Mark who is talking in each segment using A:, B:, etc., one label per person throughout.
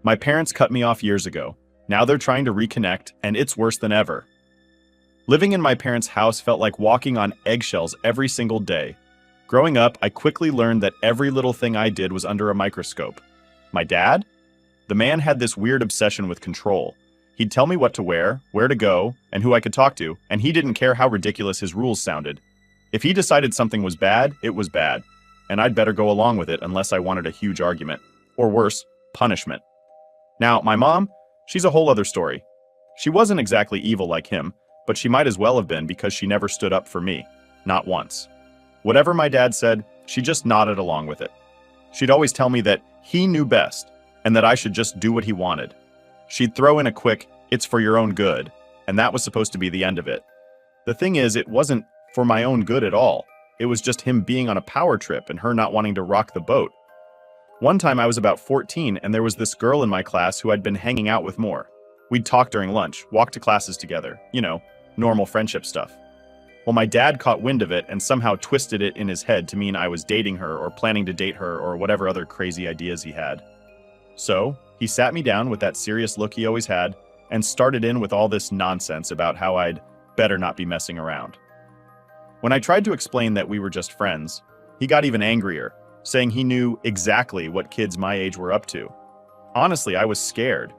A: My parents cut me off years ago. Now they're trying to reconnect, and it's worse than ever. Living in my parents' house felt like walking on eggshells every single day. Growing up, I quickly learned that every little thing I did was under a microscope. My dad? The man had this weird obsession with control. He'd tell me what to wear, where to go, and who I could talk to, and he didn't care how ridiculous his rules sounded. If he decided something was bad, it was bad, and I'd better go along with it unless I wanted a huge argument. Or worse, punishment. Now, my mom, she's a whole other story. She wasn't exactly evil like him, but she might as well have been because she never stood up for me. Not once. Whatever my dad said, she just nodded along with it. She'd always tell me that he knew best, and that I should just do what he wanted. She'd throw in a quick, "It's for your own good," and that was supposed to be the end of it. The thing is, it wasn't for my own good at all. It was just him being on a power trip and her not wanting to rock the boat. One time I was about 14 and there was this girl in my class who I'd been hanging out with more. We'd talk during lunch, walk to classes together, normal friendship stuff. Well, my dad caught wind of it and somehow twisted it in his head to mean I was dating her or planning to date her or whatever other crazy ideas he had. So, he sat me down with that serious look he always had and started in with all this nonsense about how I'd better not be messing around. When I tried to explain that we were just friends, he got even angrier, saying he knew exactly what kids my age were up to. Honestly, I was scared.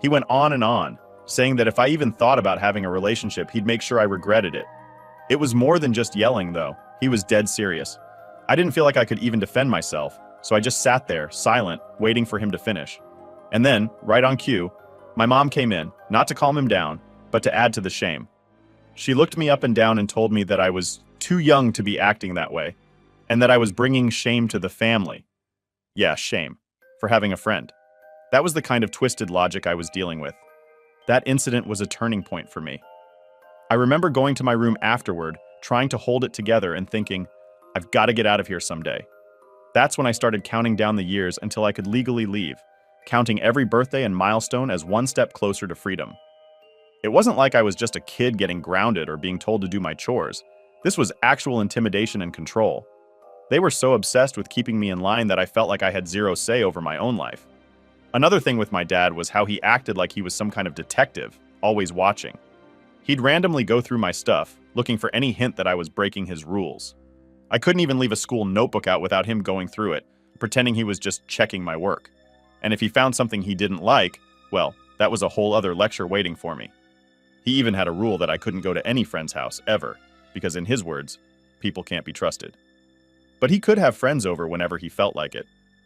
A: He went on, saying that if I even thought about having a relationship, he'd make sure I regretted it. It was more than just yelling, though. He was dead serious. I didn't feel like I could even defend myself, so I just sat there, silent, waiting for him to finish. And then, right on cue, my mom came in, not to calm him down, but to add to the shame. She looked me up and down and told me that I was too young to be acting that way, and that I was bringing shame to the family. Yeah, shame. For having a friend. That was the kind of twisted logic I was dealing with. That incident was a turning point for me. I remember going to my room afterward, trying to hold it together and thinking, I've got to get out of here someday. That's when I started counting down the years until I could legally leave, counting every birthday and milestone as one step closer to freedom. It wasn't like I was just a kid getting grounded or being told to do my chores. This was actual intimidation and control. They were so obsessed with keeping me in line that I felt like I had zero say over my own life. Another thing with my dad was how he acted like he was some kind of detective, always watching. He'd randomly go through my stuff, looking for any hint that I was breaking his rules. I couldn't even leave a school notebook out without him going through it, pretending he was just checking my work. And if he found something he didn't like, well, that was a whole other lecture waiting for me. He even had a rule that I couldn't go to any friend's house, ever, because in his words, people can't be trusted. But he could have friends over whenever he felt like it.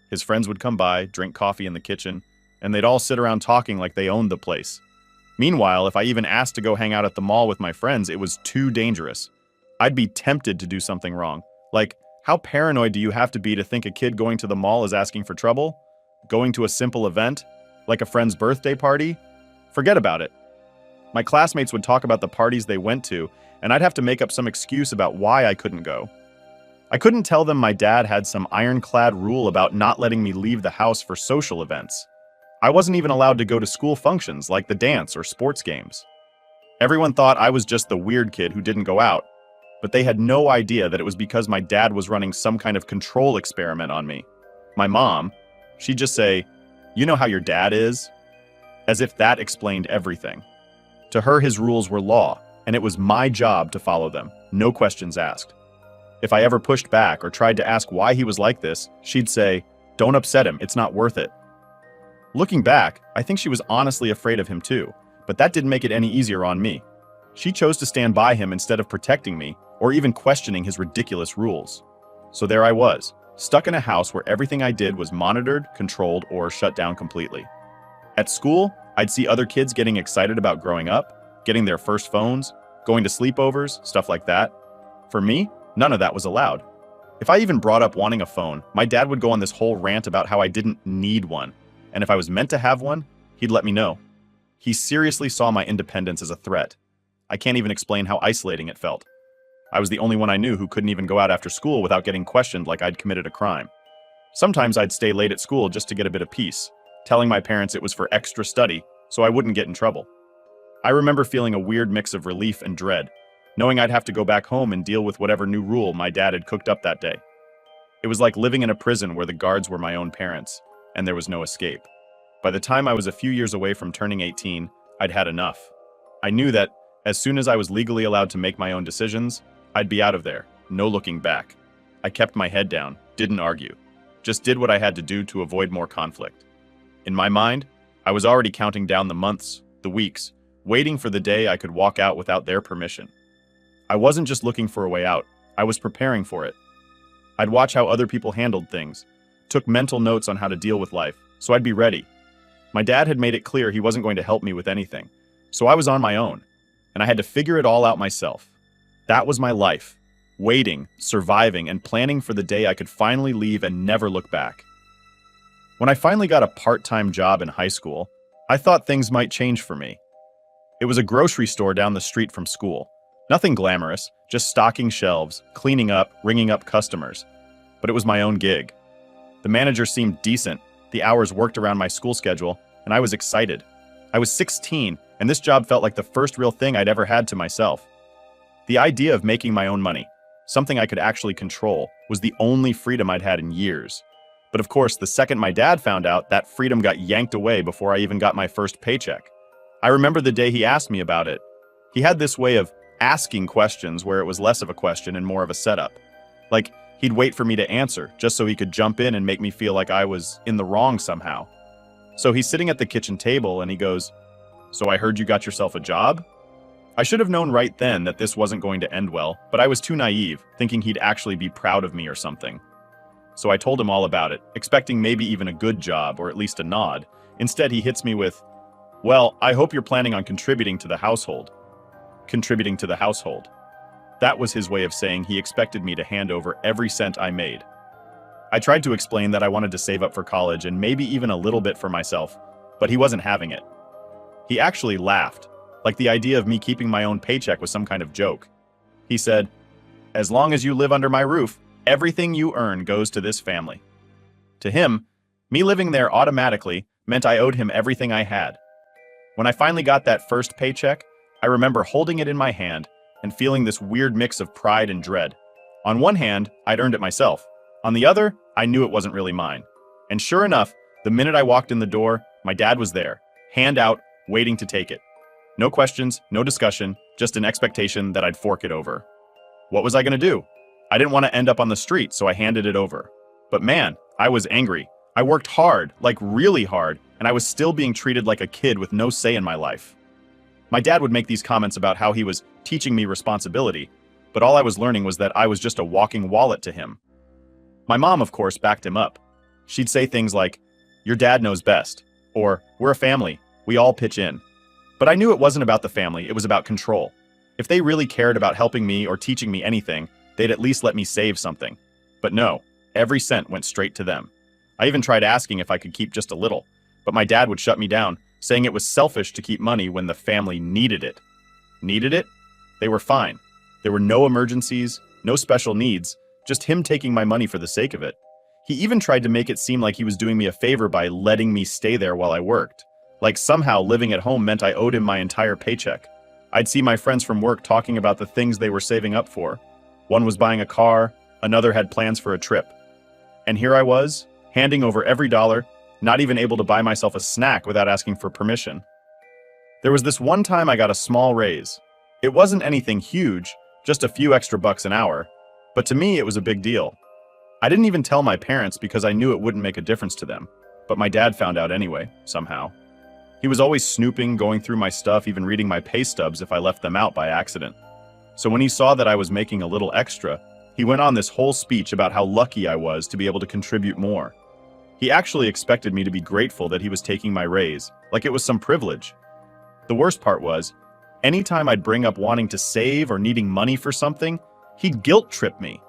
A: His friends would come by, drink coffee in the kitchen, and they'd all sit around talking like they owned the place. Meanwhile, if I even asked to go hang out at the mall with my friends, it was too dangerous. I'd be tempted to do something wrong. Like, how paranoid do you have to be to think a kid going to the mall is asking for trouble? Going to a simple event? Like a friend's birthday party? Forget about it. My classmates would talk about the parties they went to, and I'd have to make up some excuse about why I couldn't go. I couldn't tell them my dad had some ironclad rule about not letting me leave the house for social events. I wasn't even allowed to go to school functions like the dance or sports games. Everyone thought I was just the weird kid who didn't go out, but they had no idea that it was because my dad was running some kind of control experiment on me. My mom, she'd just say, "You know how your dad is?" As if that explained everything. To her, his rules were law, and it was my job to follow them, no questions asked. If I ever pushed back or tried to ask why he was like this, she'd say, "Don't upset him, it's not worth it." Looking back, I think she was honestly afraid of him too, but that didn't make it any easier on me. She chose to stand by him instead of protecting me, or even questioning his ridiculous rules. So there I was, stuck in a house where everything I did was monitored, controlled, or shut down completely. At school, I'd see other kids getting excited about growing up, getting their first phones, going to sleepovers, stuff like that. For me, none of that was allowed. If I even brought up wanting a phone, my dad would go on this whole rant about how I didn't need one, and if I was meant to have one, he'd let me know. He seriously saw my independence as a threat. I can't even explain how isolating it felt. I was the only one I knew who couldn't even go out after school without getting questioned like I'd committed a crime. Sometimes I'd stay late at school just to get a bit of peace, telling my parents it was for extra study, so I wouldn't get in trouble. I remember feeling a weird mix of relief and dread, knowing I'd have to go back home and deal with whatever new rule my dad had cooked up that day. It was like living in a prison where the guards were my own parents, and there was no escape. By the time I was a few years away from turning 18, I'd had enough. I knew that as soon as I was legally allowed to make my own decisions, I'd be out of there, no looking back. I kept my head down, didn't argue, just did what I had to do to avoid more conflict. In my mind, I was already counting down the months, the weeks, waiting for the day I could walk out without their permission. I wasn't just looking for a way out, I was preparing for it. I'd watch how other people handled things, took mental notes on how to deal with life, so I'd be ready. My dad had made it clear he wasn't going to help me with anything, so I was on my own, and I had to figure it all out myself. That was my life, waiting, surviving, and planning for the day I could finally leave and never look back. When I finally got a part-time job in high school, I thought things might change for me. It was a grocery store down the street from school. Nothing glamorous, just stocking shelves, cleaning up, ringing up customers. But it was my own gig. The manager seemed decent, the hours worked around my school schedule, and I was excited. I was 16, and this job felt like the first real thing I'd ever had to myself. The idea of making my own money, something I could actually control, was the only freedom I'd had in years. But of course, the second my dad found out, that freedom got yanked away before I even got my first paycheck. I remember the day he asked me about it. He had this way of asking questions where it was less of a question and more of a setup. Like, he'd wait for me to answer, just so he could jump in and make me feel like I was in the wrong somehow. So he's sitting at the kitchen table and he goes, "So I heard you got yourself a job?" I should have known right then that this wasn't going to end well, but I was too naive, thinking he'd actually be proud of me or something. So I told him all about it, expecting maybe even a good job or at least a nod. Instead, he hits me with, "Well, I hope you're planning on contributing to the household." Contributing to the household. That was his way of saying he expected me to hand over every cent I made. I tried to explain that I wanted to save up for college and maybe even a little bit for myself, but he wasn't having it. He actually laughed, like the idea of me keeping my own paycheck was some kind of joke. He said, "As long as you live under my roof, everything you earn goes to this family." To him, me living there automatically meant I owed him everything I had. When I finally got that first paycheck, I remember holding it in my hand and feeling this weird mix of pride and dread. On one hand, I'd earned it myself. On the other, I knew it wasn't really mine. And sure enough, the minute I walked in the door, my dad was there, hand out, waiting to take it. No questions, no discussion, just an expectation that I'd fork it over. What was I gonna do? I didn't want to end up on the street, so I handed it over. But man, I was angry. I worked hard, like really hard, and I was still being treated like a kid with no say in my life. My dad would make these comments about how he was teaching me responsibility, but all I was learning was that I was just a walking wallet to him. My mom, of course, backed him up. She'd say things like, "Your dad knows best," or "We're a family, we all pitch in." But I knew it wasn't about the family, it was about control. If they really cared about helping me or teaching me anything, they'd at least let me save something. But no, every cent went straight to them. I even tried asking if I could keep just a little, but my dad would shut me down, saying it was selfish to keep money when the family needed it. Needed it? They were fine. There were no emergencies, no special needs, just him taking my money for the sake of it. He even tried to make it seem like he was doing me a favor by letting me stay there while I worked. Like somehow living at home meant I owed him my entire paycheck. I'd see my friends from work talking about the things they were saving up for. One was buying a car, another had plans for a trip. And here I was, handing over every dollar, not even able to buy myself a snack without asking for permission. There was this one time I got a small raise. It wasn't anything huge, just a few extra bucks an hour, but to me it was a big deal. I didn't even tell my parents because I knew it wouldn't make a difference to them, but my dad found out anyway, somehow. He was always snooping, going through my stuff, even reading my pay stubs if I left them out by accident. So when he saw that I was making a little extra, he went on this whole speech about how lucky I was to be able to contribute more. He actually expected me to be grateful that he was taking my raise, like it was some privilege. The worst part was, anytime I'd bring up wanting to save or needing money for something, he'd guilt trip me.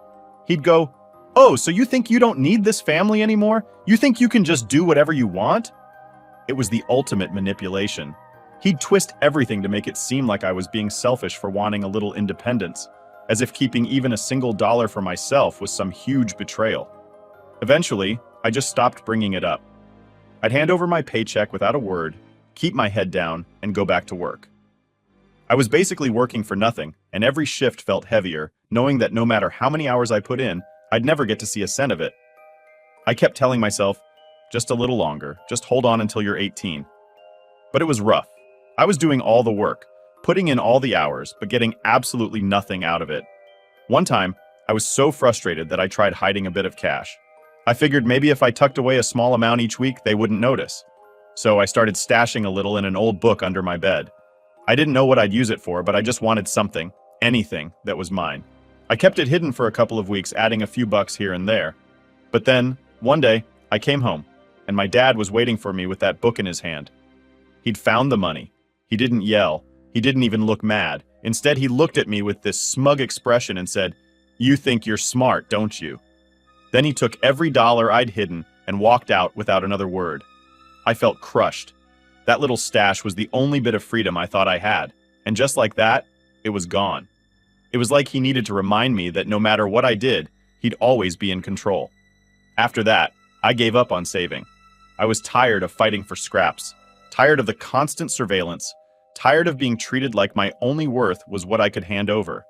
A: He'd go, "Oh, so you think you don't need this family anymore? You think you can just do whatever you want?" It was the ultimate manipulation. He'd twist everything to make it seem like I was being selfish for wanting a little independence, as if keeping even a single dollar for myself was some huge betrayal. Eventually, I just stopped bringing it up. I'd hand over my paycheck without a word, keep my head down, and go back to work. I was basically working for nothing, and every shift felt heavier, knowing that no matter how many hours I put in, I'd never get to see a cent of it. I kept telling myself, just a little longer, just hold on until you're 18. But it was rough. I was doing all the work, putting in all the hours, but getting absolutely nothing out of it. One time, I was so frustrated that I tried hiding a bit of cash. I figured maybe if I tucked away a small amount each week, they wouldn't notice. So I started stashing a little in an old book under my bed. I didn't know what I'd use it for, but I just wanted something, anything, that was mine. I kept it hidden for a couple of weeks, adding a few bucks here and there. But then, one day, I came home, and my dad was waiting for me with that book in his hand. He'd found the money. He didn't yell. He didn't even look mad. Instead, he looked at me with this smug expression and said, "You think you're smart, don't you?" Then he took every dollar I'd hidden and walked out without another word. I felt crushed. That little stash was the only bit of freedom I thought I had, and just like that, it was gone. It was like he needed to remind me that no matter what I did, he'd always be in control. After that, I gave up on saving. I was tired of fighting for scraps, tired of the constant surveillance, tired of being treated like my only worth was what I could hand over.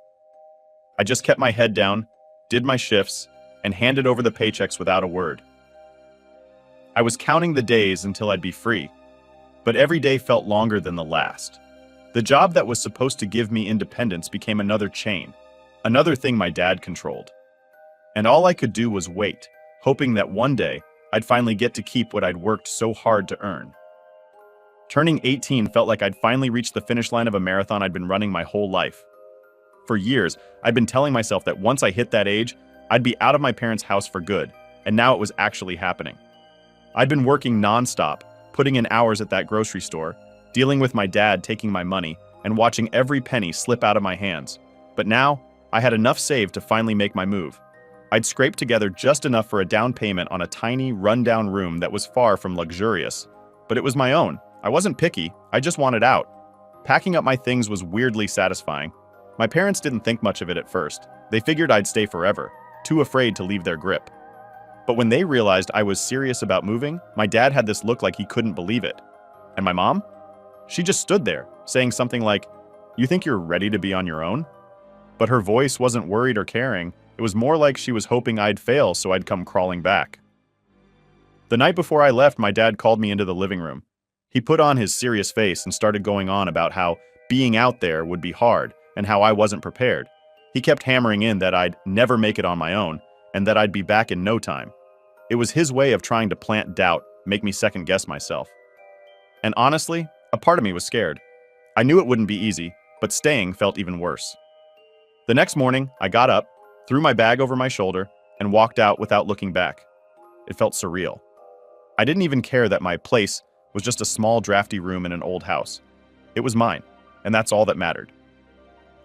A: I just kept my head down, did my shifts, and handed over the paychecks without a word. I was counting the days until I'd be free, but every day felt longer than the last. The job that was supposed to give me independence became another chain, another thing my dad controlled. And all I could do was wait, hoping that one day I'd finally get to keep what I'd worked so hard to earn. Turning 18 felt like I'd finally reached the finish line of a marathon I'd been running my whole life. For years, I'd been telling myself that once I hit that age, I'd be out of my parents' house for good, and now it was actually happening. I'd been working nonstop, putting in hours at that grocery store, dealing with my dad taking my money, and watching every penny slip out of my hands. But now, I had enough saved to finally make my move. I'd scraped together just enough for a down payment on a tiny, run-down room that was far from luxurious. But it was my own. I wasn't picky, I just wanted out. Packing up my things was weirdly satisfying. My parents didn't think much of it at first. They figured I'd stay forever, too afraid to leave their grip. But when they realized I was serious about moving, my dad had this look like he couldn't believe it. And my mom? She just stood there, saying something like, "You think you're ready to be on your own?" But her voice wasn't worried or caring. It was more like she was hoping I'd fail so I'd come crawling back. The night before I left, my dad called me into the living room. He put on his serious face and started going on about how being out there would be hard and how I wasn't prepared. He kept hammering in that I'd never make it on my own and that I'd be back in no time. It was his way of trying to plant doubt, make me second-guess myself. And honestly, a part of me was scared. I knew it wouldn't be easy, but staying felt even worse. The next morning, I got up, threw my bag over my shoulder, and walked out without looking back. It felt surreal. I didn't even care that my place was just a small, drafty room in an old house. It was mine, and that's all that mattered.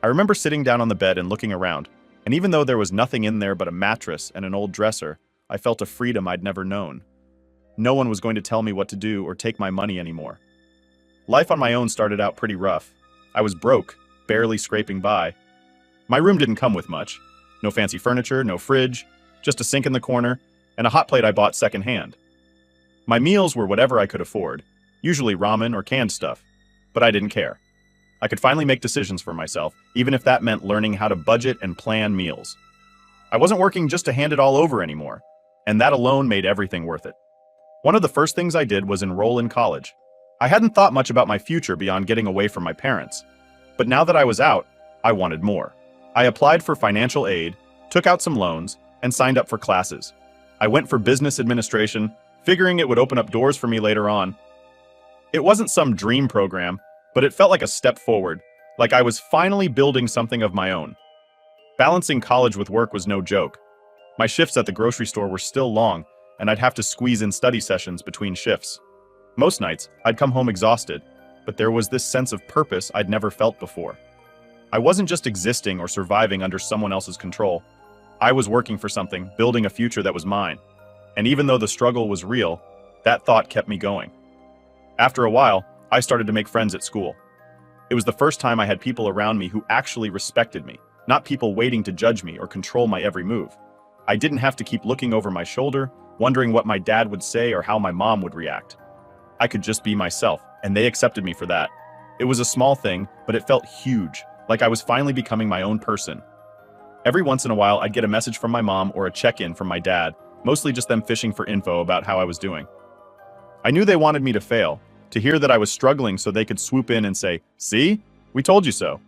A: I remember sitting down on the bed and looking around, and even though there was nothing in there but a mattress and an old dresser, I felt a freedom I'd never known. No one was going to tell me what to do or take my money anymore. Life on my own started out pretty rough. I was broke, barely scraping by. My room didn't come with much. No fancy furniture, no fridge, just a sink in the corner, and a hot plate I bought secondhand. My meals were whatever I could afford, usually ramen or canned stuff, but I didn't care. I could finally make decisions for myself, even if that meant learning how to budget and plan meals. I wasn't working just to hand it all over anymore, and that alone made everything worth it. One of the first things I did was enroll in college. I hadn't thought much about my future beyond getting away from my parents, but now that I was out, I wanted more. I applied for financial aid, took out some loans, and signed up for classes. I went for business administration, figuring it would open up doors for me later on. It wasn't some dream program, but it felt like a step forward, like I was finally building something of my own. Balancing college with work was no joke. My shifts at the grocery store were still long, and I'd have to squeeze in study sessions between shifts. Most nights, I'd come home exhausted, but there was this sense of purpose I'd never felt before. I wasn't just existing or surviving under someone else's control. I was working for something, building a future that was mine. And even though the struggle was real, that thought kept me going. After a while, I started to make friends at school. It was the first time I had people around me who actually respected me, not people waiting to judge me or control my every move. I didn't have to keep looking over my shoulder, wondering what my dad would say or how my mom would react. I could just be myself, and they accepted me for that. It was a small thing, but it felt huge, like I was finally becoming my own person. Every once in a while, I'd get a message from my mom or a check-in from my dad, mostly just them fishing for info about how I was doing. I knew they wanted me to fail, to hear that I was struggling so they could swoop in and say, "See? We told you so."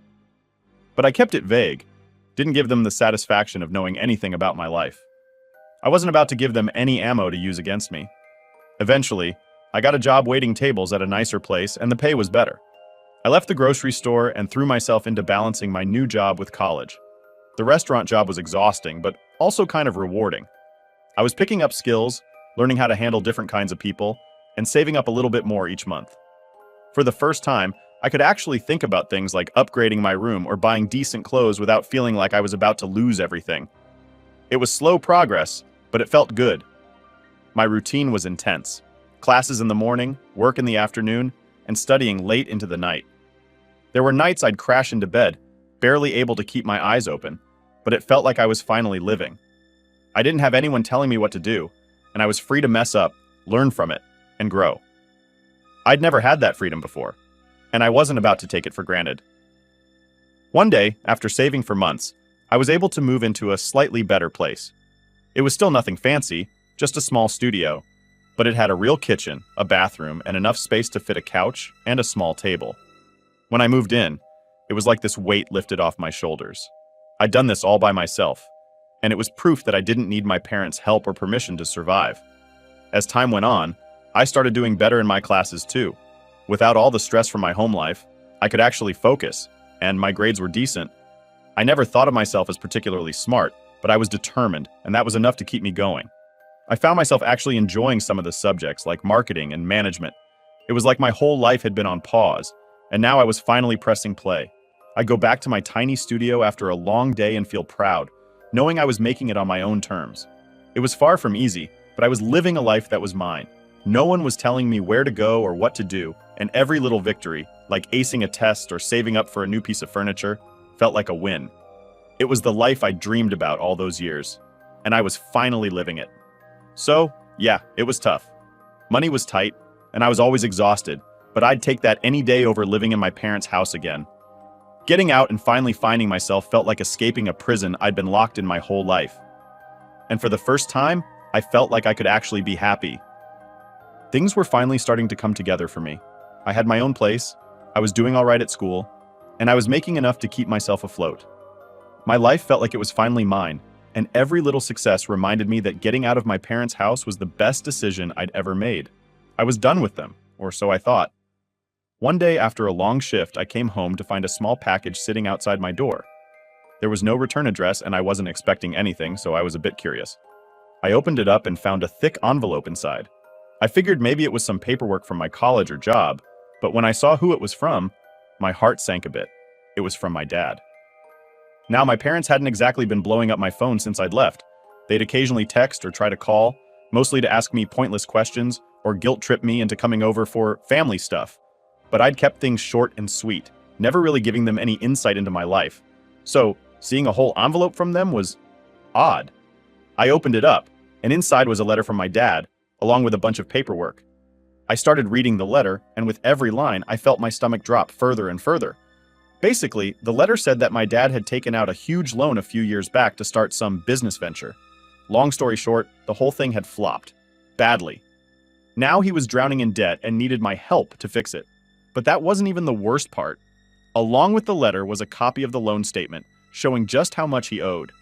A: But I kept it vague, didn't give them the satisfaction of knowing anything about my life. I wasn't about to give them any ammo to use against me. Eventually, I got a job waiting tables at a nicer place and the pay was better. I left the grocery store and threw myself into balancing my new job with college. The restaurant job was exhausting, but also kind of rewarding. I was picking up skills, learning how to handle different kinds of people, and saving up a little bit more each month. For the first time, I could actually think about things like upgrading my room or buying decent clothes without feeling like I was about to lose everything. It was slow progress, but it felt good. My routine was intense. Classes in the morning, work in the afternoon, and studying late into the night. There were nights I'd crash into bed, barely able to keep my eyes open, but it felt like I was finally living. I didn't have anyone telling me what to do, and I was free to mess up, learn from it, and grow. I'd never had that freedom before, and I wasn't about to take it for granted. One day, after saving for months, I was able to move into a slightly better place. It was still nothing fancy, just a small studio, but it had a real kitchen, a bathroom, and enough space to fit a couch and a small table. When I moved in, it was like this weight lifted off my shoulders. I'd done this all by myself, and it was proof that I didn't need my parents' help or permission to survive. As time went on, I started doing better in my classes too. Without all the stress from my home life, I could actually focus, and my grades were decent. I never thought of myself as particularly smart, but I was determined, and that was enough to keep me going. I found myself actually enjoying some of the subjects like marketing and management. It was like my whole life had been on pause, and now I was finally pressing play. I'd go back to my tiny studio after a long day and feel proud, knowing I was making it on my own terms. It was far from easy, but I was living a life that was mine. No one was telling me where to go or what to do, and every little victory, like acing a test or saving up for a new piece of furniture, felt like a win. It was the life I dreamed about all those years, and I was finally living it. So, yeah, it was tough. Money was tight, and I was always exhausted, but I'd take that any day over living in my parents' house again. Getting out and finally finding myself felt like escaping a prison I'd been locked in my whole life. And for the first time, I felt like I could actually be happy. Things were finally starting to come together for me. I had my own place, I was doing all right at school, and I was making enough to keep myself afloat. My life felt like it was finally mine, and every little success reminded me that getting out of my parents' house was the best decision I'd ever made. I was done with them, or so I thought. One day after a long shift, I came home to find a small package sitting outside my door. There was no return address and I wasn't expecting anything, so I was a bit curious. I opened it up and found a thick envelope inside. I figured maybe it was some paperwork from my college or job, but when I saw who it was from, my heart sank a bit. It was from my dad. Now, my parents hadn't exactly been blowing up my phone since I'd left. They'd occasionally text or try to call, mostly to ask me pointless questions or guilt-trip me into coming over for family stuff. But I'd kept things short and sweet, never really giving them any insight into my life. So, seeing a whole envelope from them was odd. I opened it up, and inside was a letter from my dad, along with a bunch of paperwork. I started reading the letter, and with every line, I felt my stomach drop further and further. Basically, the letter said that my dad had taken out a huge loan a few years back to start some business venture. Long story short, the whole thing had flopped. Badly. Now he was drowning in debt and needed my help to fix it. But that wasn't even the worst part. Along with the letter was a copy of the loan statement, showing just how much he owed.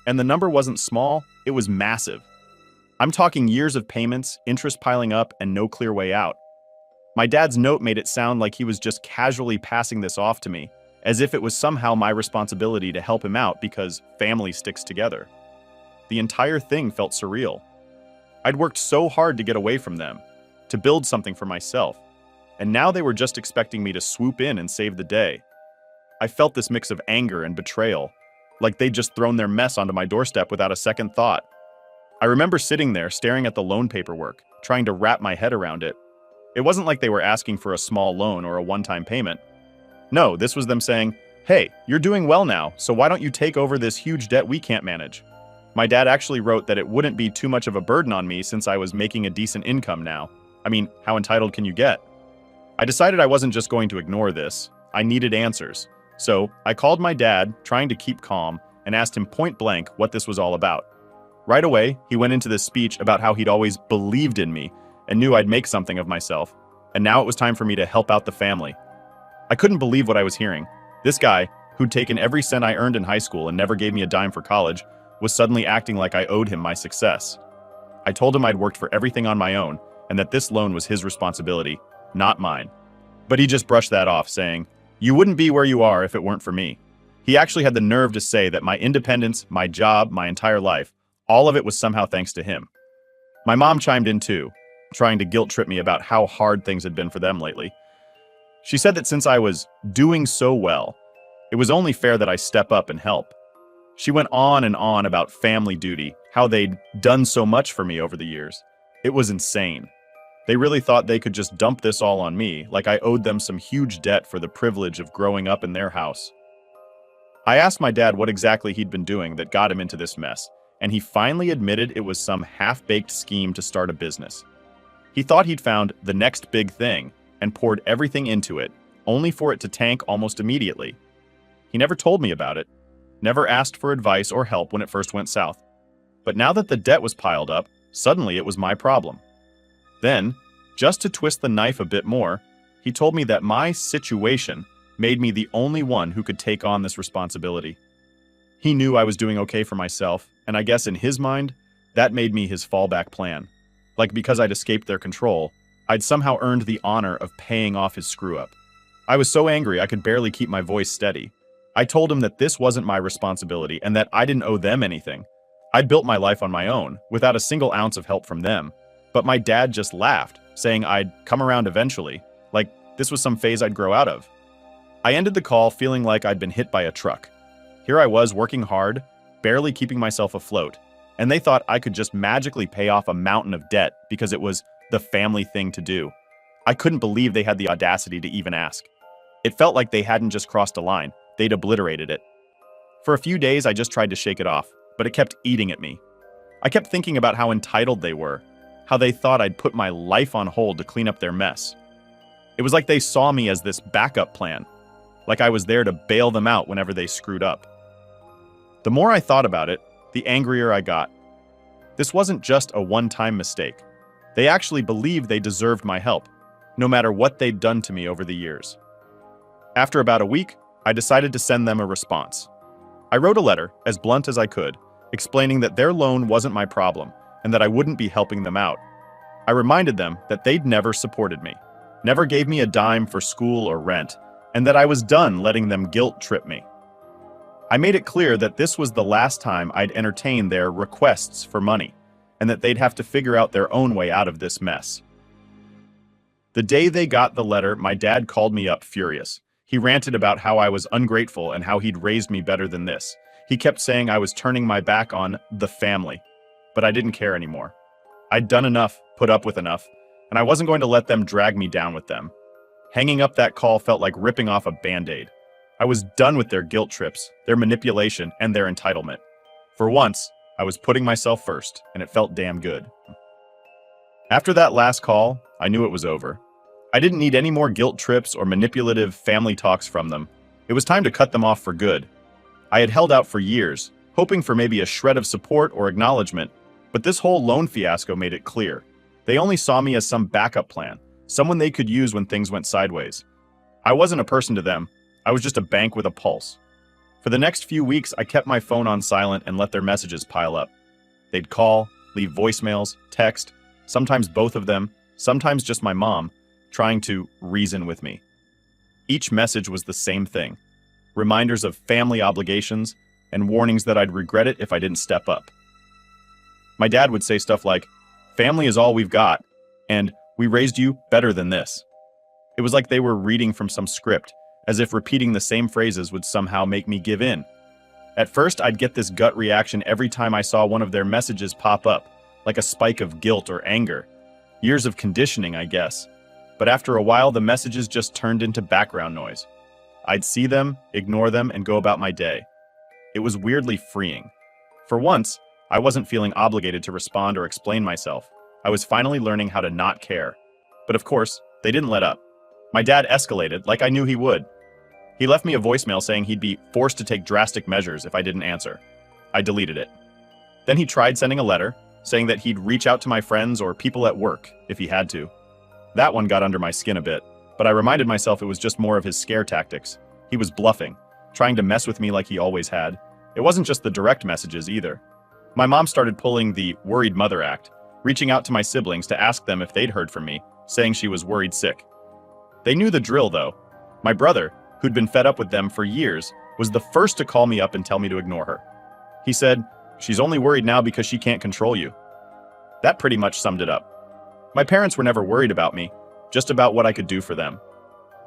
A: And the number wasn't small, it was massive. I'm talking years of payments, interest piling up, and no clear way out. My dad's note made it sound like he was just casually passing this off to me, as if it was somehow my responsibility to help him out because family sticks together. The entire thing felt surreal. I'd worked so hard to get away from them, to build something for myself, and now they were just expecting me to swoop in and save the day. I felt this mix of anger and betrayal, like they'd just thrown their mess onto my doorstep without a second thought. I remember sitting there staring at the loan paperwork, trying to wrap my head around it. It wasn't like they were asking for a small loan or a one-time payment. No, this was them saying, "Hey, you're doing well now, so why don't you take over this huge debt we can't manage?" My dad actually wrote that it wouldn't be too much of a burden on me since I was making a decent income now. I mean, how entitled can you get? I decided I wasn't just going to ignore this. I needed answers. So I called my dad, trying to keep calm, and asked him point blank what this was all about. Right away, he went into this speech about how he'd always believed in me, and knew I'd make something of myself, and now it was time for me to help out the family. I couldn't believe what I was hearing. This guy, who'd taken every cent I earned in high school and never gave me a dime for college, was suddenly acting like I owed him my success. I told him I'd worked for everything on my own, and that this loan was his responsibility, not mine. But he just brushed that off, saying, "You wouldn't be where you are if it weren't for me." He actually had the nerve to say that my independence, my job, my entire life, all of it was somehow thanks to him. My mom chimed in too, trying to guilt trip me about how hard things had been for them lately. She said that since I was doing so well, it was only fair that I step up and help. She went on and on about family duty, how they'd done so much for me over the years. It was insane. They really thought they could just dump this all on me, like I owed them some huge debt for the privilege of growing up in their house. I asked my dad what exactly he'd been doing that got him into this mess, and he finally admitted it was some half-baked scheme to start a business. He thought he'd found the next big thing and poured everything into it, only for it to tank almost immediately. He never told me about it, never asked for advice or help when it first went south. But now that the debt was piled up, suddenly it was my problem. Then, just to twist the knife a bit more, he told me that my situation made me the only one who could take on this responsibility. He knew I was doing okay for myself, and I guess in his mind, that made me his fallback plan. Like because I'd escaped their control, I'd somehow earned the honor of paying off his screw-up. I was so angry I could barely keep my voice steady. I told him that this wasn't my responsibility and that I didn't owe them anything. I'd built my life on my own, without a single ounce of help from them. But my dad just laughed, saying I'd come around eventually, like this was some phase I'd grow out of. I ended the call feeling like I'd been hit by a truck. Here I was working hard, barely keeping myself afloat, and they thought I could just magically pay off a mountain of debt because it was the family thing to do. I couldn't believe they had the audacity to even ask. It felt like they hadn't just crossed a line, they'd obliterated it. For a few days I just tried to shake it off, but it kept eating at me. I kept thinking about how entitled they were, how they thought I'd put my life on hold to clean up their mess. It was like they saw me as this backup plan, like I was there to bail them out whenever they screwed up. The more I thought about it, the angrier I got. This wasn't just a one-time mistake. They actually believed they deserved my help, no matter what they'd done to me over the years. After about a week, I decided to send them a response. I wrote a letter, as blunt as I could, explaining that their loan wasn't my problem and that I wouldn't be helping them out. I reminded them that they'd never supported me, never gave me a dime for school or rent, and that I was done letting them guilt trip me. I made it clear that this was the last time I'd entertain their requests for money, and that they'd have to figure out their own way out of this mess. The day they got the letter, my dad called me up furious. He ranted about how I was ungrateful and how he'd raised me better than this. He kept saying I was turning my back on the family, but I didn't care anymore. I'd done enough, put up with enough, and I wasn't going to let them drag me down with them. Hanging up that call felt like ripping off a Band-Aid. I was done with their guilt trips, their manipulation, and their entitlement. For once, I was putting myself first, and it felt damn good. After that last call, I knew it was over. I didn't need any more guilt trips or manipulative family talks from them. It was time to cut them off for good. I had held out for years, hoping for maybe a shred of support or acknowledgement, but this whole loan fiasco made it clear. They only saw me as some backup plan, someone they could use when things went sideways. I wasn't a person to them. I was just a bank with a pulse. For the next few weeks, I kept my phone on silent and let their messages pile up. They'd call, leave voicemails, text, sometimes both of them, sometimes just my mom, trying to reason with me. Each message was the same thing. Reminders of family obligations and warnings that I'd regret it if I didn't step up. My dad would say stuff like, "Family is all we've got," and "We raised you better than this." It was like they were reading from some script, as if repeating the same phrases would somehow make me give in. At first, I'd get this gut reaction every time I saw one of their messages pop up, like a spike of guilt or anger. Years of conditioning, I guess. But after a while, the messages just turned into background noise. I'd see them, ignore them, and go about my day. It was weirdly freeing. For once, I wasn't feeling obligated to respond or explain myself. I was finally learning how to not care. But of course, they didn't let up. My dad escalated, like I knew he would. He left me a voicemail saying he'd be forced to take drastic measures if I didn't answer. I deleted it. Then he tried sending a letter, saying that he'd reach out to my friends or people at work if he had to. That one got under my skin a bit, but I reminded myself it was just more of his scare tactics. He was bluffing, trying to mess with me like he always had. It wasn't just the direct messages either. My mom started pulling the worried mother act, reaching out to my siblings to ask them if they'd heard from me, saying she was worried sick. They knew the drill, though. My brother, who'd been fed up with them for years, was the first to call me up and tell me to ignore her. He said, "She's only worried now because she can't control you." That pretty much summed it up. My parents were never worried about me, just about what I could do for them.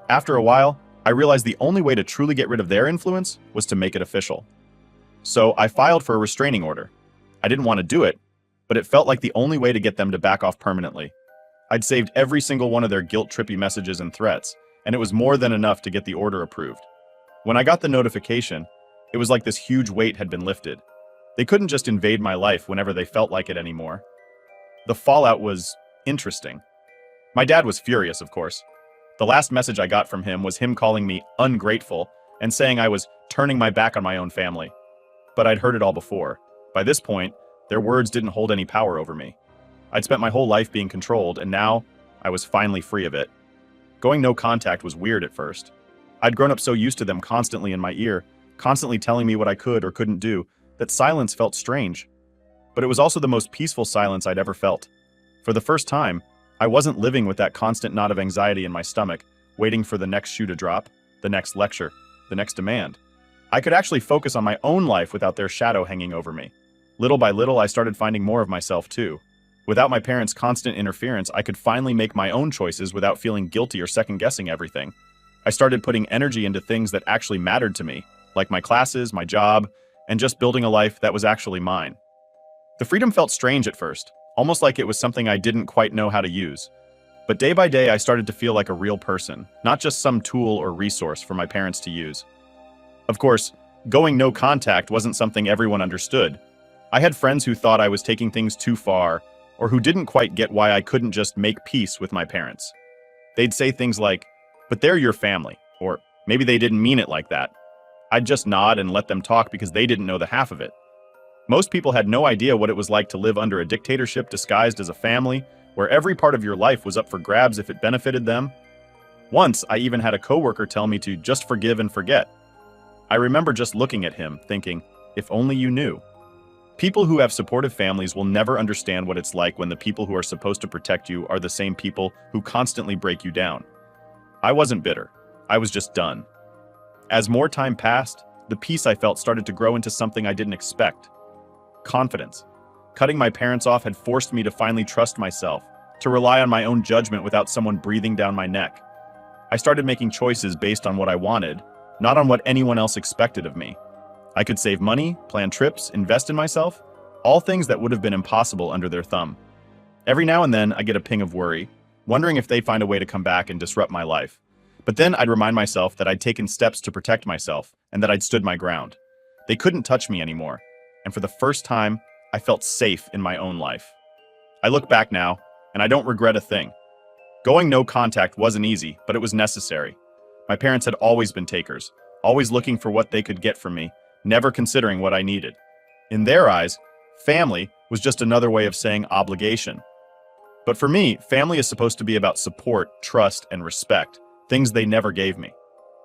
A: After a while, I realized the only way to truly get rid of their influence was to make it official. So I filed for a restraining order. I didn't want to do it, but it felt like the only way to get them to back off permanently. I'd saved every single one of their guilt-trippy messages and threats, and it was more than enough to get the order approved. When I got the notification, it was like this huge weight had been lifted. They couldn't just invade my life whenever they felt like it anymore. The fallout was interesting. My dad was furious, of course. The last message I got from him was him calling me ungrateful and saying I was turning my back on my own family. But I'd heard it all before. By this point, their words didn't hold any power over me. I'd spent my whole life being controlled, and now I was finally free of it. Going no contact was weird at first. I'd grown up so used to them constantly in my ear, constantly telling me what I could or couldn't do, that silence felt strange. But it was also the most peaceful silence I'd ever felt. For the first time, I wasn't living with that constant knot of anxiety in my stomach, waiting for the next shoe to drop, the next lecture, the next demand. I could actually focus on my own life without their shadow hanging over me. Little by little, I started finding more of myself too. Without my parents' constant interference, I could finally make my own choices without feeling guilty or second-guessing everything. I started putting energy into things that actually mattered to me, like my classes, my job, and just building a life that was actually mine. The freedom felt strange at first, almost like it was something I didn't quite know how to use. But day by day, I started to feel like a real person, not just some tool or resource for my parents to use. Of course, going no contact wasn't something everyone understood. I had friends who thought I was taking things too far, or who didn't quite get why I couldn't just make peace with my parents. They'd say things like, "But they're your family," or maybe they didn't mean it like that. I'd just nod and let them talk because they didn't know the half of it. Most people had no idea what it was like to live under a dictatorship disguised as a family, where every part of your life was up for grabs if it benefited them. Once, I even had a coworker tell me to just forgive and forget. I remember just looking at him, thinking, if only you knew. People who have supportive families will never understand what it's like when the people who are supposed to protect you are the same people who constantly break you down. I wasn't bitter. I was just done. As more time passed, the peace I felt started to grow into something I didn't expect. Confidence. Cutting my parents off had forced me to finally trust myself, to rely on my own judgment without someone breathing down my neck. I started making choices based on what I wanted, not on what anyone else expected of me. I could save money, plan trips, invest in myself, all things that would have been impossible under their thumb. Every now and then, I get a ping of worry, wondering if they'd find a way to come back and disrupt my life. But then I'd remind myself that I'd taken steps to protect myself and that I'd stood my ground. They couldn't touch me anymore, and for the first time, I felt safe in my own life. I look back now, and I don't regret a thing. Going no contact wasn't easy, but it was necessary. My parents had always been takers, always looking for what they could get from me, never considering what I needed. In their eyes, family was just another way of saying obligation. But for me, family is supposed to be about support, trust, and respect, things they never gave me.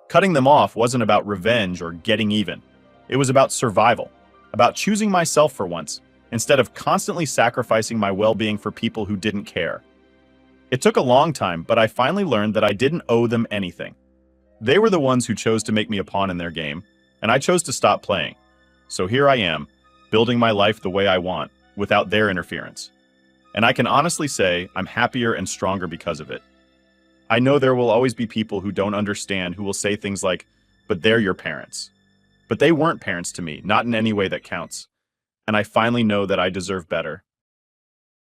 A: Cutting them off wasn't about revenge or getting even. It was about survival, about choosing myself for once, instead of constantly sacrificing my well-being for people who didn't care. It took a long time, but I finally learned that I didn't owe them anything. They were the ones who chose to make me a pawn in their game, and I chose to stop playing. So here I am, building my life the way I want, without their interference. And I can honestly say I'm happier and stronger because of it. I know there will always be people who don't understand, who will say things like, "But they're your parents." But they weren't parents to me, not in any way that counts. And I finally know that I deserve better.